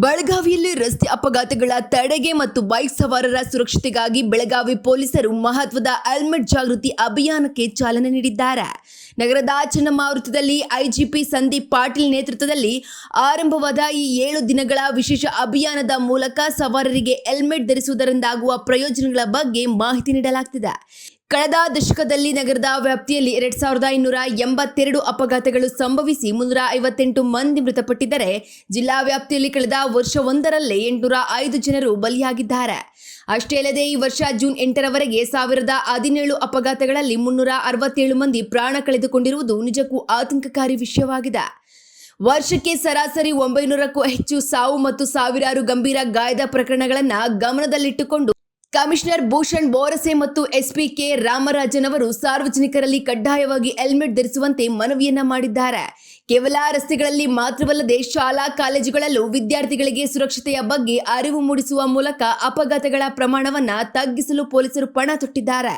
ಬೆಳಗಾವಿಯಲ್ಲಿ ರಸ್ತೆ ಅಪಘಾತಗಳ ತಡೆಗೆ ಮತ್ತು ಬೈಕ್ ಸವಾರರ ಸುರಕ್ಷತೆಗಾಗಿ ಬೆಳಗಾವಿ ಪೊಲೀಸರು ಮಹತ್ವದ ಹೆಲ್ಮೆಟ್ ಜಾಗೃತಿ ಅಭಿಯಾನಕ್ಕೆ ಚಾಲನೆ ನೀಡಿದ್ದಾರೆ. ನಗರದ ಚನ್ನಮಾರುತದಲ್ಲಿ ಐಜಿಪಿ ಸಂದೀಪ್ ಪಾಟೀಲ್ ನೇತೃತ್ವದಲ್ಲಿ ಆರಂಭವಾದ ಈ 7 ದಿನಗಳ ವಿಶೇಷ ಅಭಿಯಾನದ ಮೂಲಕ ಸವಾರರಿಗೆ ಹೆಲ್ಮೆಟ್ ಧರಿಸುವುದರಿಂದಾಗುವ ಪ್ರಯೋಜನಗಳ ಬಗ್ಗೆ ಮಾಹಿತಿ ನೀಡಲಾಗುತ್ತಿದೆ. ಕಳೆದ ದಶಕದಲ್ಲಿ ನಗರದ ವ್ಯಾಪ್ತಿಯಲ್ಲಿ 2282 ಅಪಘಾತಗಳು ಸಂಭವಿಸಿ 358 ಮಂದಿ ಮೃತಪಟ್ಟಿದ್ದರೆ ಜಿಲ್ಲಾ ವ್ಯಾಪ್ತಿಯಲ್ಲಿ ಕಳೆದ ವರ್ಷವೊಂದರಲ್ಲೇ 805 ಜನರು ಬಲಿಯಾಗಿದ್ದಾರೆ. ಅಷ್ಟೇ ಅಲ್ಲದೆ ಈ ವರ್ಷ ಜೂನ್ 8ರವರೆಗೆ 1017 ಅಪಘಾತಗಳಲ್ಲಿ 367 ಮಂದಿ ಪ್ರಾಣ ಕಳೆದುಕೊಂಡಿರುವುದು ನಿಜಕ್ಕೂ ಆತಂಕಕಾರಿ ವಿಷಯವಾಗಿದೆ. ವರ್ಷಕ್ಕೆ ಸರಾಸರಿ 900ಕ್ಕೂ ಹೆಚ್ಚು ಸಾವು ಮತ್ತು ಸಾವಿರಾರು ಗಂಭೀರ ಗಾಯದ ಪ್ರಕರಣಗಳನ್ನು ಗಮನದಲ್ಲಿಟ್ಟುಕೊಂಡು ಕಮಿಷನರ್ ಭೂಷಣ್ ಬೋರಸೆ ಮತ್ತು ಎಸ್ಪಿ ಕೆ ರಾಮರಾಜನ್ ಅವರು ಸಾರ್ವಜನಿಕರಲ್ಲಿ ಕಡ್ಡಾಯವಾಗಿ ಹೆಲ್ಮೆಟ್ ಧರಿಸುವಂತೆ ಮನವಿಯನ್ನ ಮಾಡಿದ್ದಾರೆ. ಕೇವಲ ರಸ್ತೆಗಳಲ್ಲಿ ಮಾತ್ರವಲ್ಲದೆ ಶಾಲಾ ಕಾಲೇಜುಗಳಲ್ಲೂ ವಿದ್ಯಾರ್ಥಿಗಳಿಗೆ ಸುರಕ್ಷತೆಯ ಬಗ್ಗೆ ಅರಿವು ಮೂಡಿಸುವ ಮೂಲಕ ಅಪಘಾತಗಳ ಪ್ರಮಾಣವನ್ನು ತಗ್ಗಿಸಲು ಪೊಲೀಸರು ಪಣ ತೊಟ್ಟಿದ್ದಾರೆ.